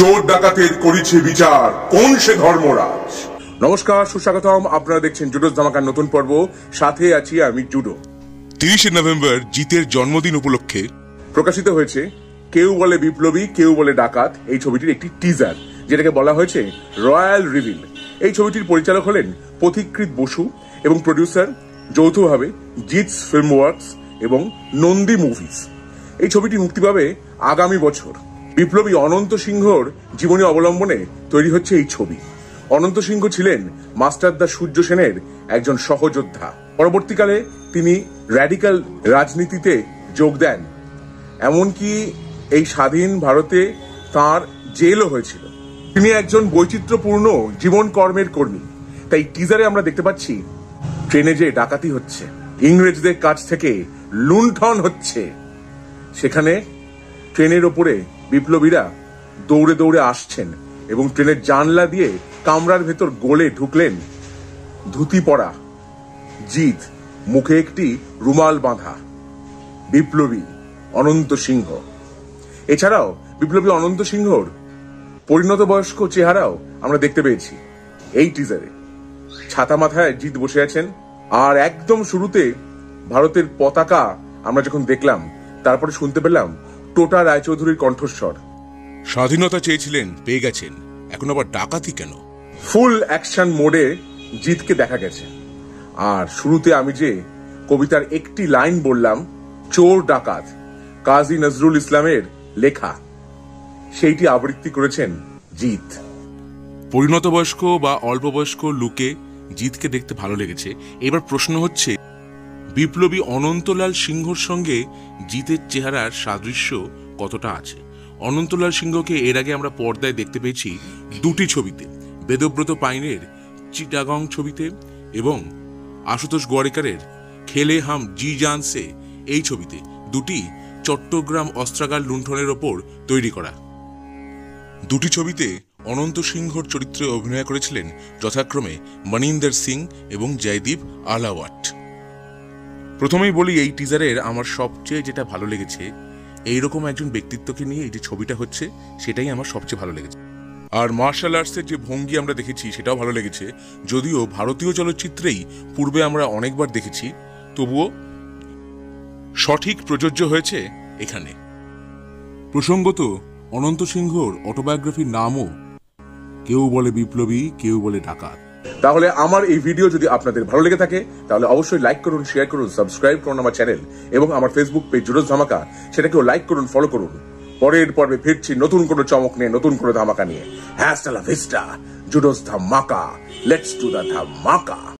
চোর ডাকাতের করিছে বিচার, কোন সে ধর্মরাজ। নমস্কার, সুস্বাগতম। আপনারা দেখছেন জুডোস ধামাকার নতুন পর্ব, সাথে আছি আমি জুডো। 30 নভেম্বর জিতের জন্মদিন উপলক্ষে প্রকাশিত হয়েছে কেউ বলে বিপ্লবী কেউ বলে ডাকাত এই ছবিটির একটি টিজার, যেটাকে বলা হয়েছে রয়্যাল রিভিল। এই ছবিটির পরিচালক হলেন পথিকৃৎ বসু এবং প্রডিউসার যৌথভাবে জিৎস ফিল্ম ওয়ার্কস এবং নন্দী মুভিজ। এই ছবিটি মুক্তি পাবে আগামী বছর। বিপ্লবী অনন্ত সিংহর জীবনী অবলম্বনে তৈরি হচ্ছে এই ছবি। অনন্ত সিংহ ছিলেন মাস্টারদা সূর্য সেনের একজন সহযোদ্ধা। পরবর্তীকালে তিনি র্যাডিক্যাল রাজনীতিতে যোগ দেন, এমনকি এই স্বাধীন ভারতে তার জেলও হয়েছিল। তিনি একজন বৈচিত্র্যপূর্ণ জীবন কর্মের কর্মী। তাই টিজারে আমরা দেখতে পাচ্ছি ট্রেনে যে ডাকাতি হচ্ছে, ইংরেজদের কাছ থেকে লুণ্ঠন হচ্ছে, সেখানে ট্রেনের ওপরে বিপ্লবীরা দৌড়ে দৌড়ে আসছেন এবং ট্রেনের জানলা দিয়ে কামরার ভেতর গলে ঢুকলেন ধুতি পরা জিৎ, মুখে একটি রুমাল বাঁধা বিপ্লবী অনন্ত সিংহ। এছাড়াও বিপ্লবী অনন্ত সিংহর পরিণত বয়স্ক চেহারাও আমরা দেখতে পেয়েছি এই টিজারে। ছাতা মাথায় জিৎ বসে আছেন, আর একদম শুরুতে ভারতের পতাকা আমরা যখন দেখলাম, তারপরে শুনতে পেলাম টোটা রায়চৌধুরীর কণ্ঠস্বর। স্বাধীনতা চেয়েছিলেন, পেয়ে গেছেন, এখন আবার ডাকাতি কেন? ফুল অ্যাকশন মোডে জিতকে দেখা গেছে। আর শুরুতে আমি যে কবিতার একটি লাইন বললাম, চোর ডাকাত, কাজী নজরুল ইসলামের লেখা, সেইটি আবৃত্তি করেছেন জিৎ। পরিণত বয়স্ক বা অল্প বয়স্ক লুকে জিতকে দেখতে ভালো লেগেছে। এবার প্রশ্ন হচ্ছে, বিপ্লবী অনন্তলাল সিংহর সঙ্গে জিতের চেহারার সাদৃশ্য কতটা আছে? অনন্তলাল সিংহকে এর আগে আমরা পর্দায় দেখতে পেয়েছি দুটি ছবিতে, বেদব্রত পাইনের চিটাগং ছবিতে এবং আশুতোষ গোয়ারিকারের খেলে হাম জি জানসে এই ছবিতে, দুটি চট্টগ্রাম অস্ত্রাগার লুণ্ঠনের ওপর তৈরি করা। দুটি ছবিতে অনন্ত সিংহর চরিত্রে অভিনয় করেছিলেন যথাক্রমে মনিন্দর সিং এবং জয়দীপ আলাওয়াট। প্রথমেই বলি, এই টিজারের আমার সবচেয়ে যেটা ভালো লেগেছে, এইরকম একজন ব্যক্তিত্বকে নিয়ে এই যে ছবিটা হচ্ছে, সেটাই আমার সবচেয়ে ভালো লেগেছে। আর মার্শাল আর্টসের যে ভঙ্গি আমরা দেখেছি সেটাও ভালো লেগেছে। যদিও ভারতীয় চলচ্চিত্রেই পূর্বে আমরা অনেকবার দেখেছি, তবুও সঠিক প্রযোজ্য হয়েছে এখানে। প্রসঙ্গত, অনন্ত সিংহর অটোবায়োগ্রাফির নামও কেউ বলে বিপ্লবী কেউ বলে ডাকাত। তাহলে আমার এই ভিডিও যদি আপনাদের ভালো লেগে থাকে, তাহলে অবশ্যই লাইক করুন, শেয়ার করুন, সাবস্ক্রাইব করুন আমার চ্যানেল এবং আমার ফেসবুক পেজ জুডোস ধামাকা, সেটাকেও লাইক করুন, ফলো করুন। পরের পর্বে ফিরছি নতুন কোনো চমক নিয়ে, নতুন কোনো ধামাকা নিয়ে। হ্যাস্টালা ভিস্টা, জুডোস ধামাকা, লেটস ডু দ্য ধামাকা।